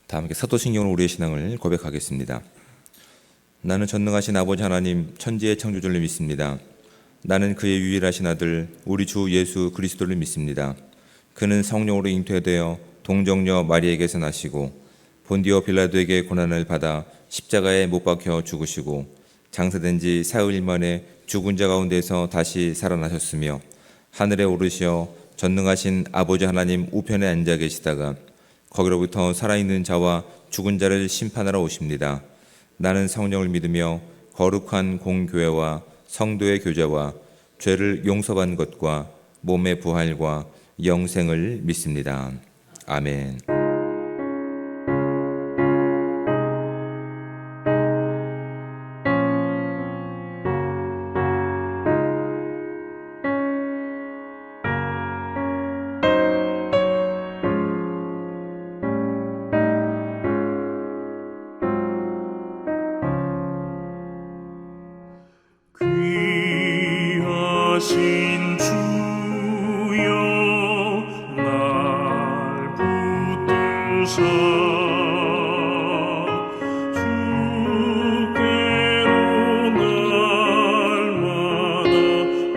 다 함께 사도신경으로 우리의 신앙을 고백하겠습니다. 나는 전능하신 아버지 하나님 천지의 창조주를 믿습니다. 나는 그의 유일하신 아들 우리 주 예수 그리스도를 믿습니다. 그는 성령으로 잉태되어 동정녀 마리에게서 나시고 본디오 빌라도에게 고난을 받아 십자가에 못 박혀 죽으시고 장사된 지 사흘 만에 죽은 자 가운데서 다시 살아나셨으며 하늘에 오르시어 전능하신 아버지 하나님 우편에 앉아 계시다가 거기로부터 살아있는 자와 죽은 자를 심판하러 오십니다. 나는 성령을 믿으며 거룩한 공교회와 성도의 교제와 죄를 용서받는 것과 몸의 부활과 영생을 믿습니다. 아멘. 귀하신 주여 날 붙드사 주께로 날마다 더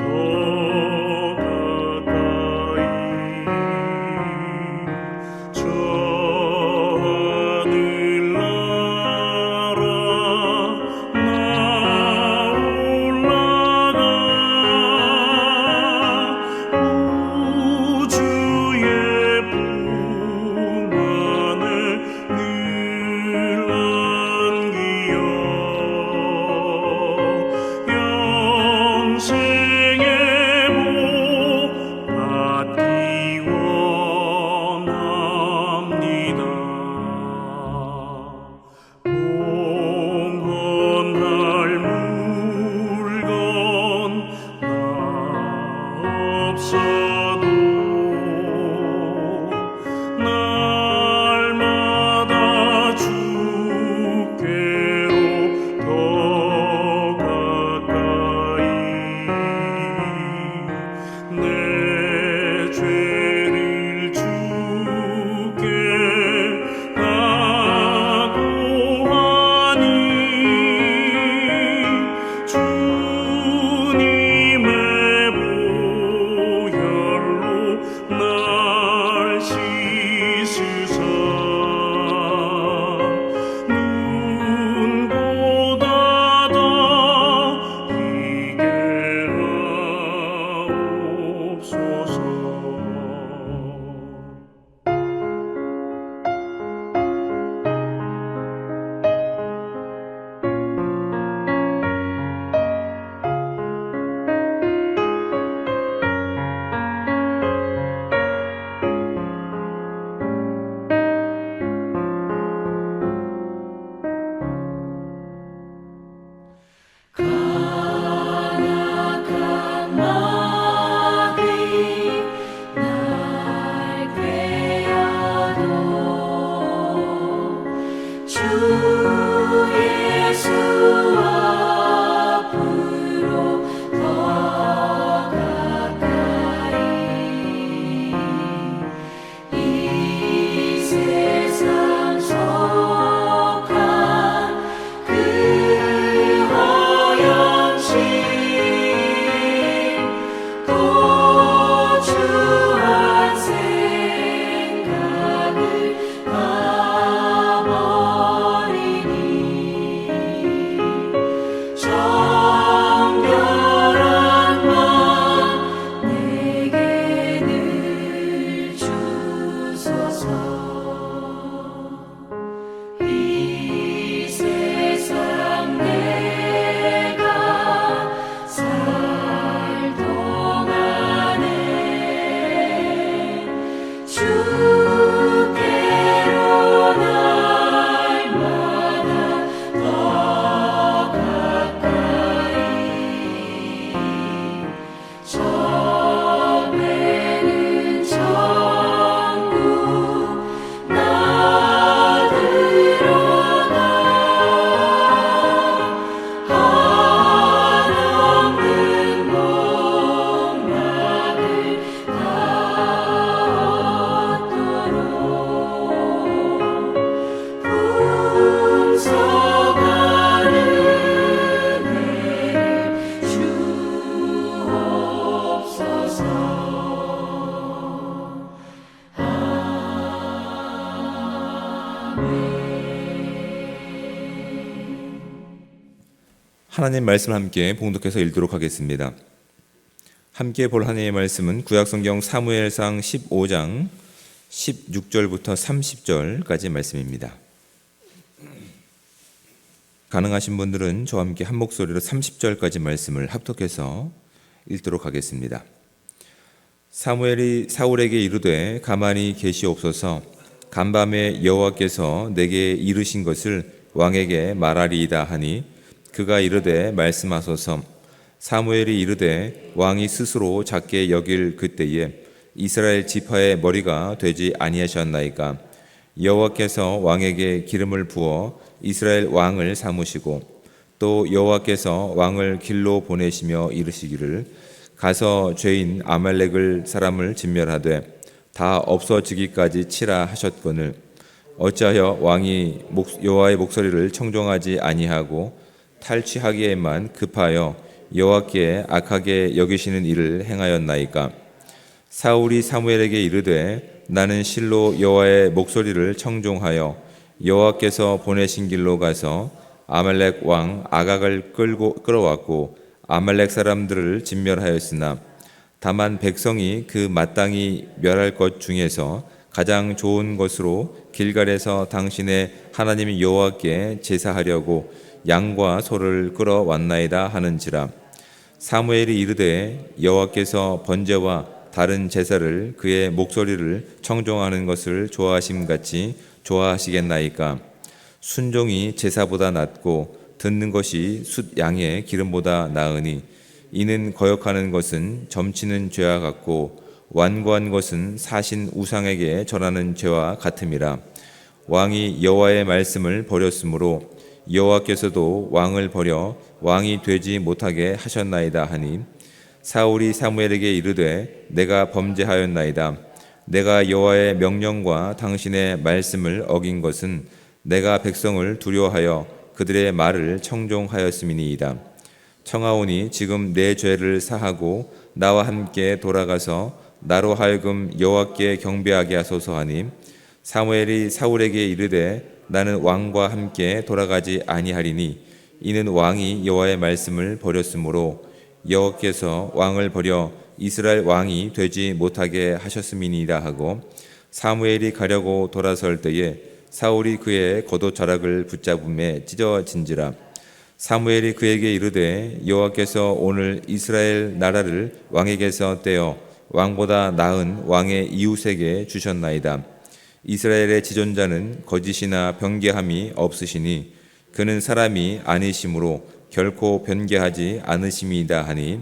가까이 저 하늘나라 나 올라가 우주의 풍만을 하나님 말씀을 함께 봉독해서 읽도록 하겠습니다. 함께 볼 하나님의 말씀은 구약성경 사무엘상 15장 16절부터 30절까지 말씀입니다. 가능하신 분들은 저와 함께 한 목소리로 30절까지 말씀을 합독해서 읽도록 하겠습니다. 사무엘이 사울에게 이르되 가만히 계시옵소서. 간밤에 여호와께서 내게 이르신 것을 왕에게 말하리이다 하니 그가 이르되 말씀하소서. 사무엘이 이르되 왕이 스스로 작게 여길 그때에 이스라엘 지파의 머리가 되지 아니하셨나이까. 여호와께서 왕에게 기름을 부어 이스라엘 왕을 삼으시고 또 여호와께서 왕을 길로 보내시며 이르시기를 가서 죄인 아말렉을 사람을 진멸하되 다 없어지기까지 치라 하셨거늘 어찌하여 왕이 여호와의 목소리를 청종하지 아니하고 탈취하기에만 급하여 여호와께 악하게 여기시는 일을 행하였나이까. 사울이 사무엘에게 이르되 나는 실로 여호와의 목소리를 청종하여 여호와께서 보내신 길로 가서 아말렉 왕 아각을 끌어왔고 아말렉 사람들을 진멸하였으나 다만 백성이 그 마땅히 멸할 것 중에서 가장 좋은 것으로 길갈에서 당신의 하나님 여호와께 제사하려고 양과 소를 끌어왔나이다 하는지라. 사무엘이 이르되 여호와께서 번제와 다른 제사를 그의 목소리를 청종하는 것을 좋아하심같이 좋아하시겠나이까. 순종이 제사보다 낫고 듣는 것이 숫 양의 기름보다 나으니 이는 거역하는 것은 점치는 죄와 같고 완고한 것은 사신 우상에게 절하는 죄와 같음이라. 왕이 여호와의 말씀을 버렸으므로 여호와께서도 왕을 버려 왕이 되지 못하게 하셨나이다 하니 사울이 사무엘에게 이르되 내가 범죄하였나이다. 내가 여호와의 명령과 당신의 말씀을 어긴 것은 내가 백성을 두려워하여 그들의 말을 청종하였음이니이다. 청하오니 지금 내 죄를 사하고 나와 함께 돌아가서 나로 하여금 여호와께 경배하게 하소서 하니 사무엘이 사울에게 이르되 나는 왕과 함께 돌아가지 아니하리니 이는 왕이 여호와의 말씀을 버렸으므로 여호와께서 왕을 버려 이스라엘 왕이 되지 못하게 하셨음이니라 하고 사무엘이 가려고 돌아설 때에 사울이 그의 겉옷자락을 붙잡음에 찢어진지라. 사무엘이 그에게 이르되 여호와께서 오늘 이스라엘 나라를 왕에게서 떼어 왕보다 나은 왕의 이웃에게 주셨나이다. 이스라엘의 지존자는 거짓이나 변개함이 없으시니 그는 사람이 아니심으로 결코 변개하지 않으심이다 하니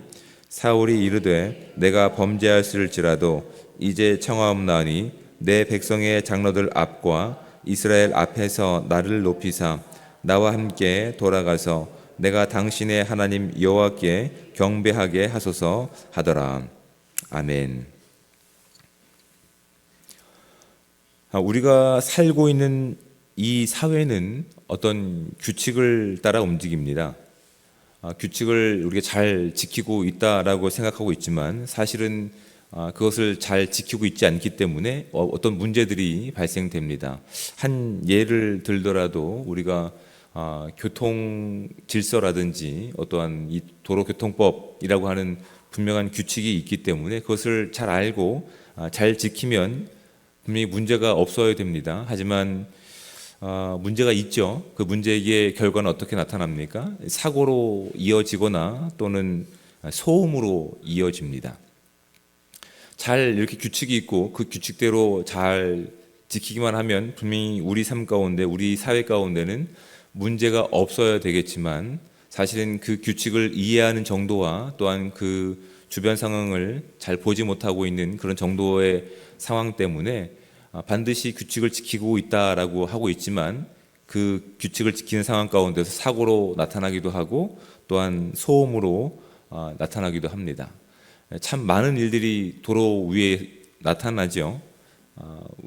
사울이 이르되 내가 범죄하였을지라도 이제 청하옵나니 내 백성의 장로들 앞과 이스라엘 앞에서 나를 높이사 나와 함께 돌아가서 내가 당신의 하나님 여호와께 경배하게 하소서 하더라. 아멘. 우리가 살고 있는 이 사회는 어떤 규칙을 따라 움직입니다. 규칙을 우리가 잘 지키고 있다라고 생각하고 있지만 사실은 그것을 잘 지키고 있지 않기 때문에 어떤 문제들이 발생됩니다. 한 예를 들더라도 우리가 교통 질서라든지 어떠한 이 도로교통법이라고 하는 분명한 규칙이 있기 때문에 그것을 잘 알고 잘 지키면 분명히 문제가 없어야 됩니다. 하지만 문제가 있죠. 그 문제의 결과는 어떻게 나타납니까? 사고로 이어지거나 또는 소음으로 이어집니다. 잘 이렇게 규칙이 있고 그 규칙대로 잘 지키기만 하면 분명히 우리 삶 가운데, 우리 사회 가운데는 문제가 없어야 되겠지만 사실은 그 규칙을 이해하는 정도와 또한 그 주변 상황을 잘 보지 못하고 있는 그런 정도의 상황 때문에 반드시 규칙을 지키고 있다라고 하고 있지만 그 규칙을 지키는 상황 가운데서 사고로 나타나기도 하고 또한 소음으로 나타나기도 합니다. 참 많은 일들이 도로 위에 나타나죠.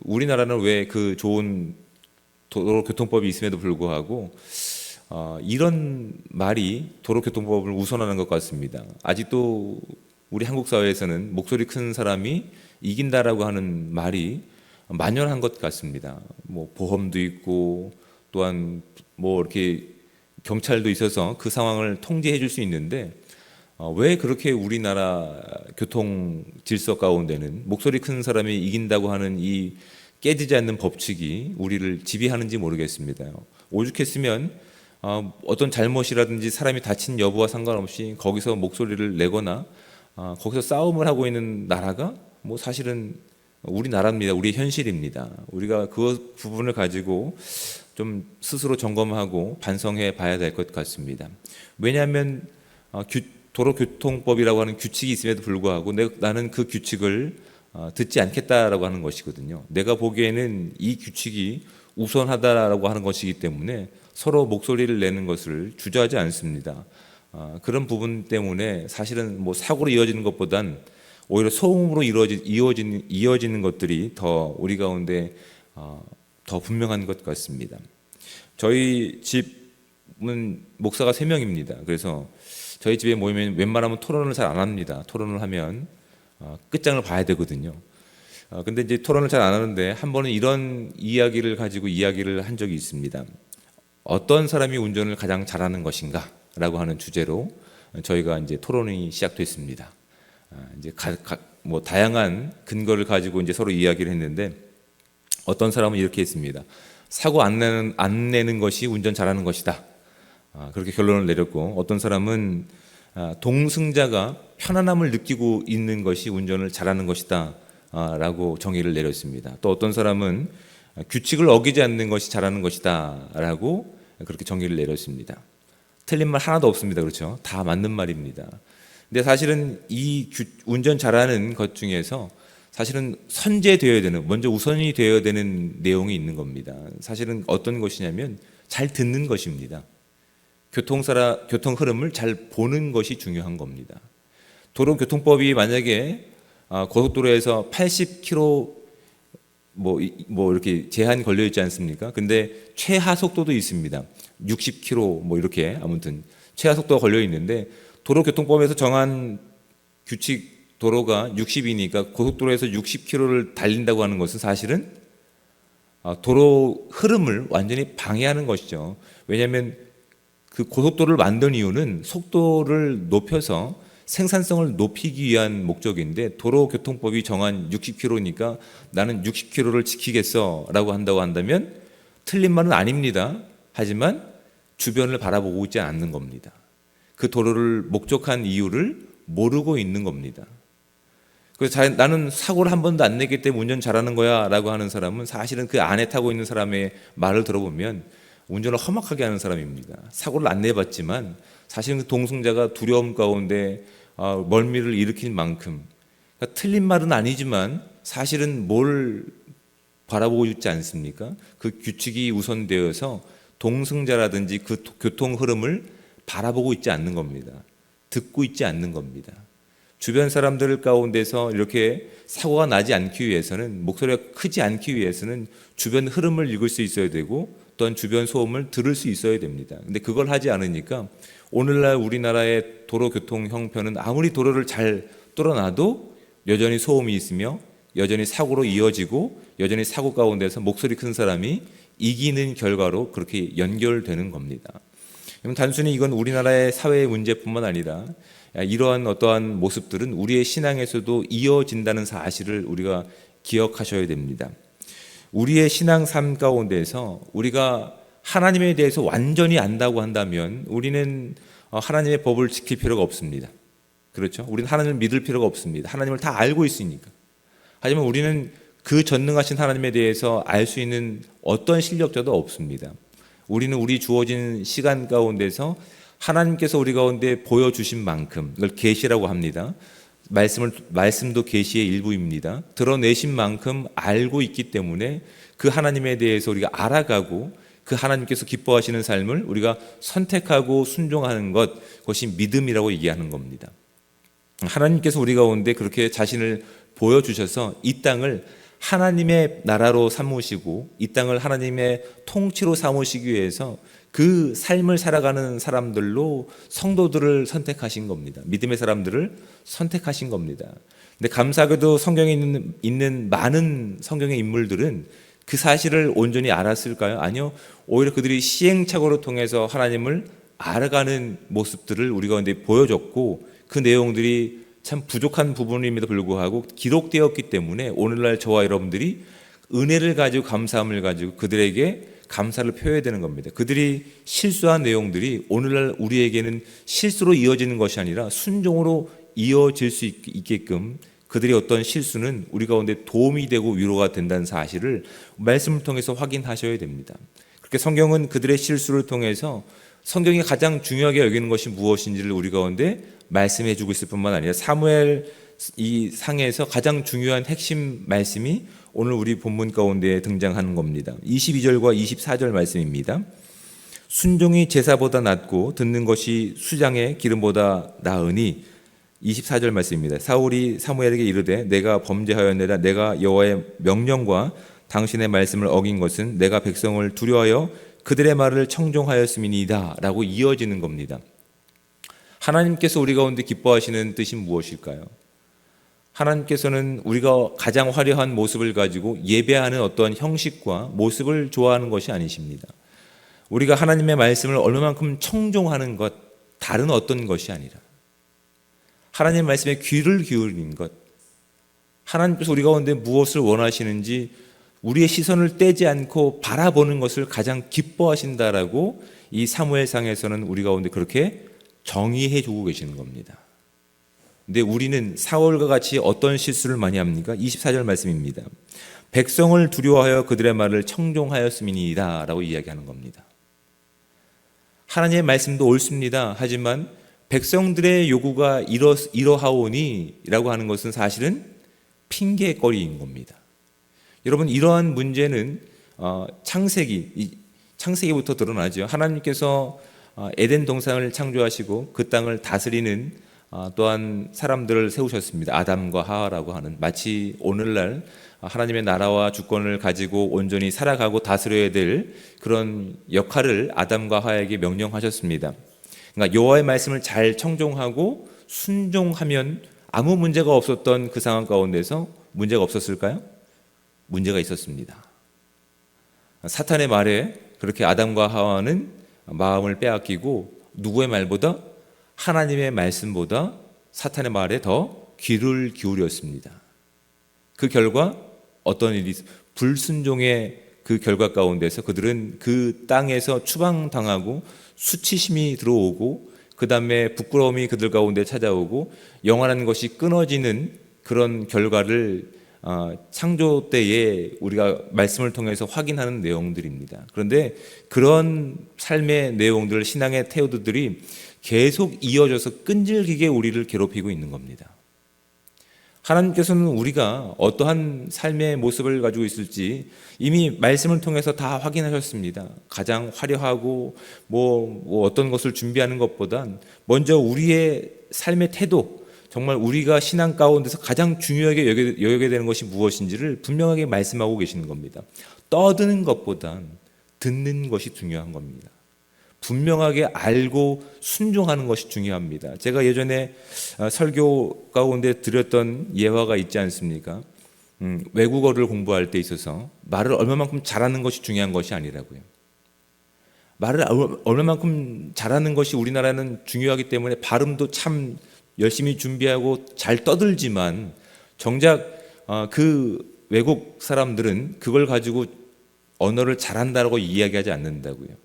우리나라는 왜 그 좋은 도로교통법이 있음에도 불구하고 이런 말이 도로교통법을 우선하는 것 같습니다. 아직도 우리 한국 사회에서는 목소리 큰 사람이 이긴다라고 하는 말이 만연한 것 같습니다. 뭐 보험도 있고 또한 뭐 이렇게 경찰도 있어서 그 상황을 통제해 줄 수 있는데 왜 그렇게 우리나라 교통 질서 가운데는 목소리 큰 사람이 이긴다고 하는 이 깨지지 않는 법칙이 우리를 지배하는지 모르겠습니다. 오죽했으면 어떤 잘못이라든지 사람이 다친 여부와 상관없이 거기서 목소리를 내거나 거기서 싸움을 하고 있는 나라가 뭐 사실은 우리나라입니다. 우리의 현실입니다. 우리가 그 부분을 가지고 좀 스스로 점검하고 반성해 봐야 될 것 같습니다. 왜냐하면 도로교통법이라고 하는 규칙이 있음에도 불구하고 나는 그 규칙을 듣지 않겠다라고 하는 것이거든요. 내가 보기에는 이 규칙이 우선하다라고 하는 것이기 때문에 서로 목소리를 내는 것을 주저하지 않습니다. 그런 부분 때문에 사실은 뭐 사고로 이어지는 것보단 오히려 소음으로 이어지는 것들이 더 우리 가운데 더 분명한 것 같습니다. 저희 집은 목사가 3명입니다. 그래서 저희 집에 모이면 웬만하면 토론을 잘 안 합니다. 토론을 하면 끝장을 봐야 되거든요. 근데 이제 토론을 잘 안 하는데 한 번은 이런 이야기를 가지고 이야기를 한 적이 있습니다. 어떤 사람이 운전을 가장 잘하는 것인가라고 하는 주제로 저희가 이제 토론이 시작됐습니다. 이제 뭐 다양한 근거를 가지고 이제 서로 이야기를 했는데 어떤 사람은 이렇게 했습니다. 사고 안 내는 것이 운전 잘하는 것이다. 그렇게 결론을 내렸고 어떤 사람은 동승자가 편안함을 느끼고 있는 것이 운전을 잘하는 것이다 라고 정의를 내렸습니다. 또 어떤 사람은 규칙을 어기지 않는 것이 잘하는 것이다 라고 그렇게 정의를 내렸습니다. 틀린 말 하나도 없습니다. 그렇죠? 다 맞는 말입니다. 근데 사실은 이 운전 잘하는 것 중에서 사실은 선제되어야 되는, 먼저 우선이 되어야 되는 내용이 있는 겁니다. 사실은 어떤 것이냐면 잘 듣는 것입니다. 교통 흐름을 잘 보는 것이 중요한 겁니다. 도로교통법이 만약에 고속도로에서 80km 뭐 이렇게 제한 걸려 있지 않습니까? 근데 최하 속도도 있습니다. 60km 뭐 이렇게 아무튼 최하 속도가 걸려 있는데 도로교통법에서 정한 규칙 도로가 60이니까 고속도로에서 60km를 달린다고 하는 것은 사실은 도로 흐름을 완전히 방해하는 것이죠. 왜냐하면 그 고속도로를 만든 이유는 속도를 높여서 생산성을 높이기 위한 목적인데 도로교통법이 정한 60km니까 나는 60km를 지키겠어라고 한다면 틀린 말은 아닙니다. 하지만 주변을 바라보고 있지 않는 겁니다. 그 도로를 목적한 이유를 모르고 있는 겁니다. 그래서 나는 사고를 한 번도 안 내기 때문에 운전 잘하는 거야 라고 하는 사람은 사실은 그 안에 타고 있는 사람의 말을 들어보면 운전을 험악하게 하는 사람입니다. 사고를 안 내봤지만 사실은 그 동승자가 두려움 가운데 멀미를 일으킨 만큼 그러니까 틀린 말은 아니지만 사실은 뭘 바라보고 있지 않습니까? 그 규칙이 우선되어서 동승자라든지 그 교통 흐름을 바라보고 있지 않는 겁니다. 듣고 있지 않는 겁니다. 주변 사람들 가운데서 이렇게 사고가 나지 않기 위해서는 목소리가 크지 않기 위해서는 주변 흐름을 읽을 수 있어야 되고 또한 주변 소음을 들을 수 있어야 됩니다. 근데 그걸 하지 않으니까 오늘날 우리나라의 도로교통 형편은 아무리 도로를 잘 뚫어놔도 여전히 소음이 있으며 여전히 사고로 이어지고 여전히 사고 가운데서 목소리 큰 사람이 이기는 결과로 그렇게 연결되는 겁니다. 단순히 이건 우리나라의 사회의 문제뿐만 아니라 이러한 어떠한 모습들은 우리의 신앙에서도 이어진다는 사실을 우리가 기억하셔야 됩니다. 우리의 신앙 삶 가운데서 우리가 하나님에 대해서 완전히 안다고 한다면 우리는 하나님의 법을 지킬 필요가 없습니다. 그렇죠? 우리는 하나님을 믿을 필요가 없습니다. 하나님을 다 알고 있으니까. 하지만 우리는 그 전능하신 하나님에 대해서 알 수 있는 어떤 실력자도 없습니다. 우리는 우리 주어진 시간 가운데서 하나님께서 우리 가운데 보여주신 만큼 이걸 계시라고 합니다. 말씀도 계시의 일부입니다. 드러내신 만큼 알고 있기 때문에 그 하나님에 대해서 우리가 알아가고 그 하나님께서 기뻐하시는 삶을 우리가 선택하고 순종하는 그것이 믿음이라고 얘기하는 겁니다. 하나님께서 우리 가운데 그렇게 자신을 보여주셔서 이 땅을 하나님의 나라로 삼으시고 이 땅을 하나님의 통치로 삼으시기 위해서 그 삶을 살아가는 사람들로 성도들을 선택하신 겁니다. 믿음의 사람들을 선택하신 겁니다. 근데 감사하게도 성경에 있는 많은 성경의 인물들은 그 사실을 온전히 알았을까요? 아니요. 오히려 그들이 시행착오를 통해서 하나님을 알아가는 모습들을 우리 가운데 보여줬고, 그 내용들이 참 부족한 부분임에도 불구하고 기록되었기 때문에 오늘날 저와 여러분들이 은혜를 가지고, 감사함을 가지고 그들에게 감사를 표해야 되는 겁니다. 그들이 실수한 내용들이 오늘날 우리에게는 실수로 이어지는 것이 아니라 순종으로 이어질 수 있게끔, 그들의 어떤 실수는 우리 가운데 도움이 되고 위로가 된다는 사실을 말씀을 통해서 확인하셔야 됩니다. 그렇게 성경은 그들의 실수를 통해서 성경이 가장 중요하게 여기는 것이 무엇인지를 우리 가운데 말씀해 주고 있을 뿐만 아니라 사무엘 이 상에서 가장 중요한 핵심 말씀이 오늘 우리 본문 가운데 등장하는 겁니다. 22절과 24절 말씀입니다. 순종이 제사보다 낫고 듣는 것이 수장의 기름보다 나으니, 24절 말씀입니다. 사울이 사무엘에게 이르되 내가 범죄하였느라 내가 여호와의 명령과 당신의 말씀을 어긴 것은 내가 백성을 두려워하여 그들의 말을 청종하였음이니이다 라고 이어지는 겁니다. 하나님께서 우리 가운데 기뻐하시는 뜻이 무엇일까요? 하나님께서는 우리가 가장 화려한 모습을 가지고 예배하는 어떤 형식과 모습을 좋아하는 것이 아니십니다. 우리가 하나님의 말씀을 얼마만큼 청종하는 것, 다른 어떤 것이 아니라 하나님의 말씀에 귀를 기울이는 것, 하나님께서 우리 가운데 무엇을 원하시는지 우리의 시선을 떼지 않고 바라보는 것을 가장 기뻐하신다라고 이 사무엘상에서는 우리 가운데 그렇게 정의해 주고 계시는 겁니다. 근데 우리는 사울과 같이 어떤 실수를 많이 합니까? 24절 말씀입니다. 백성을 두려워하여 그들의 말을 청종하였음이니이다 라고 이야기하는 겁니다. 하나님의 말씀도 옳습니다. 하지만 백성들의 요구가 이러하오니 라고 하는 것은 사실은 핑계거리인 겁니다. 여러분, 이러한 문제는 창세기부터 드러나죠. 하나님께서 에덴 동산을 창조하시고 그 땅을 다스리는 또한 사람들을 세우셨습니다. 아담과 하와라고 하는, 마치 오늘날 하나님의 나라와 주권을 가지고 온전히 살아가고 다스려야 될 그런 역할을 아담과 하와에게 명령하셨습니다. 그러니까 여호와의 말씀을 잘 청종하고 순종하면 아무 문제가 없었던 그 상황 가운데서 문제가 없었을까요? 문제가 있었습니다. 사탄의 말에 그렇게 아담과 하와는 마음을 빼앗기고 누구의 말보다, 하나님의 말씀보다 사탄의 말에 더 귀를 기울였습니다. 그 결과 어떤 일이, 불순종의 그 결과 가운데서 그들은 그 땅에서 추방당하고 수치심이 들어오고, 그 다음에 부끄러움이 그들 가운데 찾아오고 영원한 것이 끊어지는 그런 결과를 창조 때에 우리가 말씀을 통해서 확인하는 내용들입니다. 그런데 그런 삶의 내용들, 신앙의 태도들이 계속 이어져서 끈질기게 우리를 괴롭히고 있는 겁니다. 하나님께서는 우리가 어떠한 삶의 모습을 가지고 있을지 이미 말씀을 통해서 다 확인하셨습니다. 가장 화려하고 뭐 어떤 것을 준비하는 것보단 먼저 우리의 삶의 태도, 정말 우리가 신앙 가운데서 가장 중요하게 여겨야 되는 것이 무엇인지를 분명하게 말씀하고 계시는 겁니다. 떠드는 것보단 듣는 것이 중요한 겁니다. 분명하게 알고 순종하는 것이 중요합니다. 제가 예전에 설교 가운데 드렸던 예화가 있지 않습니까? 외국어를 공부할 때 있어서 말을 얼마만큼 잘하는 것이 중요한 것이 아니라고요. 말을 얼마만큼 잘하는 것이 우리나라는 중요하기 때문에 발음도 참 열심히 준비하고 잘 떠들지만 정작 그 외국 사람들은 그걸 가지고 언어를 잘한다고 이야기하지 않는다고요.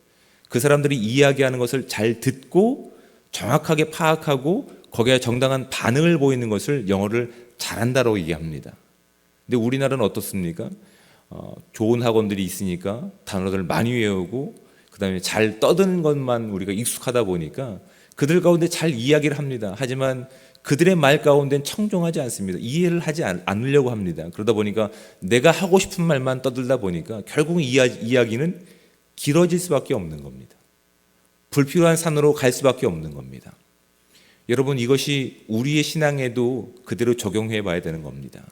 그 사람들이 이야기하는 것을 잘 듣고 정확하게 파악하고 거기에 정당한 반응을 보이는 것을 영어를 잘한다고 얘기합니다. 근데 우리나라는 어떻습니까? 좋은 학원들이 있으니까 단어들을 많이 외우고 그 다음에 잘 떠드는 것만 우리가 익숙하다 보니까 그들 가운데 잘 이야기를 합니다. 하지만 그들의 말 가운데는 청종하지 않습니다. 이해를 하지 않으려고 합니다. 그러다 보니까 내가 하고 싶은 말만 떠들다 보니까 결국은 이야기는 길어질 수밖에 없는 겁니다. 불필요한 산으로 갈 수밖에 없는 겁니다. 여러분, 이것이 우리의 신앙에도 그대로 적용해 봐야 되는 겁니다.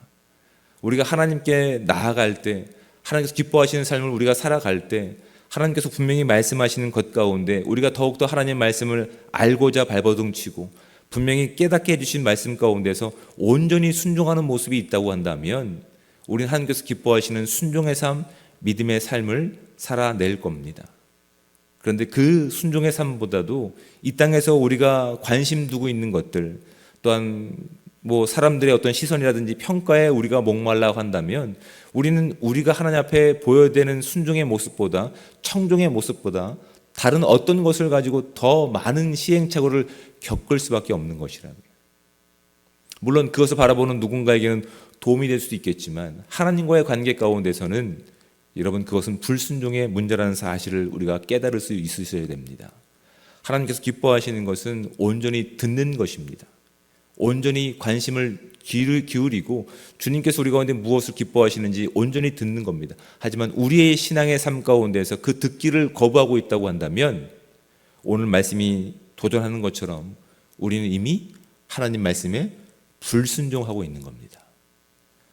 우리가 하나님께 나아갈 때, 하나님께서 기뻐하시는 삶을 우리가 살아갈 때, 하나님께서 분명히 말씀하시는 것 가운데 우리가 더욱더 하나님의 말씀을 알고자 발버둥치고 분명히 깨닫게 해주신 말씀 가운데서 온전히 순종하는 모습이 있다고 한다면 우리는 하나님께서 기뻐하시는 순종의 삶, 믿음의 삶을 살아낼 겁니다. 그런데 그 순종의 삶보다도 이 땅에서 우리가 관심 두고 있는 것들, 또한 사람들의 어떤 시선이라든지 평가에 우리가 목말라 한다면 우리는 우리가 하나님 앞에 보여야 되는 순종의 모습보다, 청종의 모습보다 다른 어떤 것을 가지고 더 많은 시행착오를 겪을 수밖에 없는 것이라고요. 물론 그것을 바라보는 누군가에게는 도움이 될 수도 있겠지만 하나님과의 관계 가운데서는 여러분, 그것은 불순종의 문제라는 사실을 우리가 깨달을 수 있으셔야 됩니다. 하나님께서 기뻐하시는 것은 온전히 듣는 것입니다. 온전히 관심을 기울이고 주님께서 우리 가운데 무엇을 기뻐하시는지 온전히 듣는 겁니다. 하지만 우리의 신앙의 삶 가운데서 그 듣기를 거부하고 있다고 한다면 오늘 말씀이 도전하는 것처럼 우리는 이미 하나님 말씀에 불순종하고 있는 겁니다.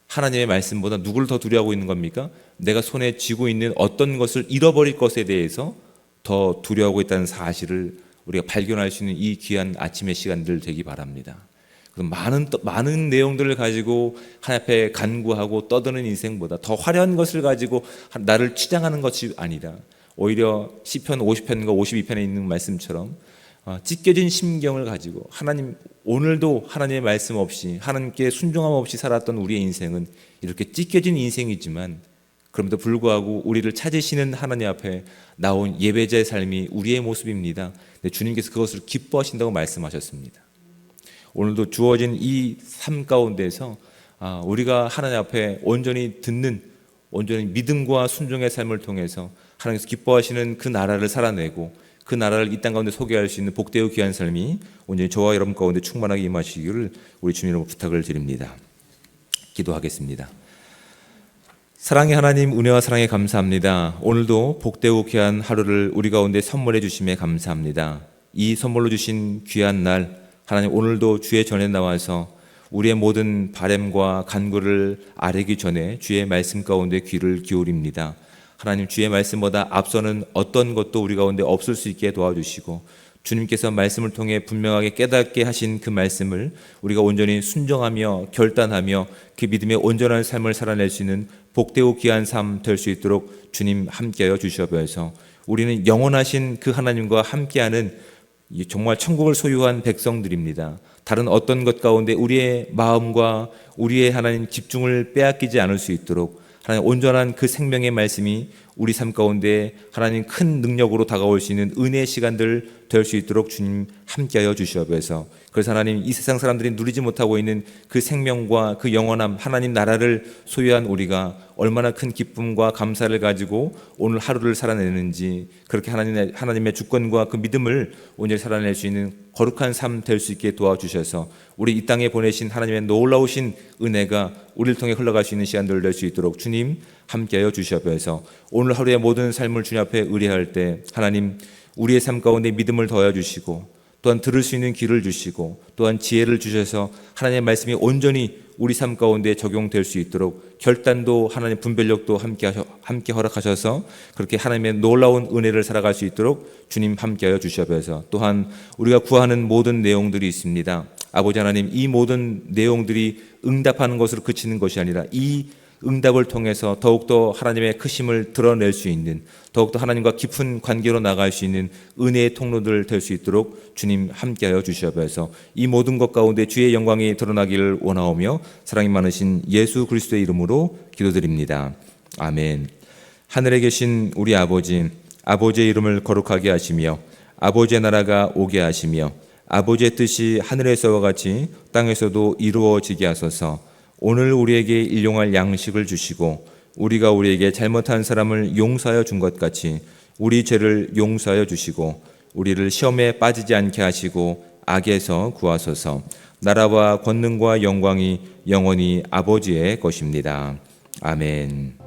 하나님의 말씀보다 누구를 더 두려워하고 있는 겁니까? 내가 손에 쥐고 있는 어떤 것을 잃어버릴 것에 대해서 더 두려워하고 있다는 사실을 우리가 발견할 수 있는 이 귀한 아침의 시간들 되기 바랍니다. 많은 내용들을 가지고 하나님 앞에 간구하고 떠드는 인생보다 더 화려한 것을 가지고 나를 치장하는 것이 아니라 오히려 시편 50편과 52편에 있는 말씀처럼 찢겨진 심경을 가지고 하나님, 오늘도 하나님의 말씀 없이 하나님께 순종함 없이 살았던 우리의 인생은 이렇게 찢겨진 인생이지만 그럼에도 불구하고 우리를 찾으시는 하나님 앞에 나온 예배자의 삶이 우리의 모습입니다. 주님께서 그것을 기뻐하신다고 말씀하셨습니다. 오늘도 주어진 이 삶 가운데서 우리가 하나님 앞에 온전히 듣는, 온전히 믿음과 순종의 삶을 통해서 하나님께서 기뻐하시는 그 나라를 살아내고 그 나라를 이 땅 가운데 소개할 수 있는 복되고 귀한 삶이 온전히 저와 여러분 가운데 충만하게 임하시기를 우리 주님으로 부탁을 드립니다. 기도하겠습니다. 사랑의 하나님, 은혜와 사랑에 감사합니다. 오늘도 복되고 귀한 하루를 우리 가운데 선물해 주심에 감사합니다. 이 선물로 주신 귀한 날, 하나님, 오늘도 주의 전에 나와서 우리의 모든 바램과 간구를 아뢰기 전에 주의 말씀 가운데 귀를 기울입니다. 하나님, 주의 말씀보다 앞서는 어떤 것도 우리 가운데 없을 수 있게 도와주시고 주님께서 말씀을 통해 분명하게 깨닫게 하신 그 말씀을 우리가 온전히 순종하며 결단하며 그 믿음의 온전한 삶을 살아낼 수 있는 복되고 귀한 삶 될 수 있도록 주님 함께하여 주시옵소서. 우리는 영원하신 그 하나님과 함께하는 정말 천국을 소유한 백성들입니다. 다른 어떤 것 가운데 우리의 마음과 우리의 하나님 집중을 빼앗기지 않을 수 있도록 하나님 온전한 그 생명의 말씀이 우리 삶 가운데 하나님 큰 능력으로 다가올 수 있는 은혜의 시간들 될 수 있도록 주님 함께하여 주시옵소서. 그래서 하나님, 이 세상 사람들이 누리지 못하고 있는 그 생명과 그 영원함, 하나님 나라를 소유한 우리가 얼마나 큰 기쁨과 감사를 가지고 오늘 하루를 살아내는지, 그렇게 하나님의 주권과 그 믿음을 온전히 살아낼 수 있는 거룩한 삶 될 수 있게 도와주셔서 우리 이 땅에 보내신 하나님의 놀라우신 은혜가 우리를 통해 흘러갈 수 있는 시간들 될 수 있도록 주님 함께하여 주시옵소서. 오늘 하루의 모든 삶을 주님 앞에 의뢰할 때 하나님, 우리의 삶 가운데 믿음을 더하여 주시고 또한 들을 수 있는 귀를 주시고 또한 지혜를 주셔서 하나님의 말씀이 온전히 우리 삶 가운데 적용될 수 있도록 결단도 하나님 분별력도 함께 허락하셔서 그렇게 하나님의 놀라운 은혜를 살아갈 수 있도록 주님 함께하여 주시옵소서. 또한 우리가 구하는 모든 내용들이 있습니다. 아버지 하나님, 이 모든 내용들이 응답하는 것으로 그치는 것이 아니라 이 응답을 통해서 더욱더 하나님의 크심을 드러낼 수 있는, 더욱더 하나님과 깊은 관계로 나갈 수 있는 은혜의 통로들 될 수 있도록 주님 함께하여 주시옵소서. 이 모든 것 가운데 주의 영광이 드러나기를 원하오며 사랑이 많으신 예수 그리스도의 이름으로 기도드립니다. 아멘. 하늘에 계신 우리 아버지, 아버지의 이름을 거룩하게 하시며 아버지의 나라가 오게 하시며 아버지의 뜻이 하늘에서와 같이 땅에서도 이루어지게 하소서. 오늘 우리에게 일용할 양식을 주시고 우리가 우리에게 잘못한 사람을 용서하여 준 것 같이 우리 죄를 용서하여 주시고 우리를 시험에 빠지지 않게 하시고 악에서 구하소서. 나라와 권능과 영광이 영원히 아버지의 것입니다. 아멘.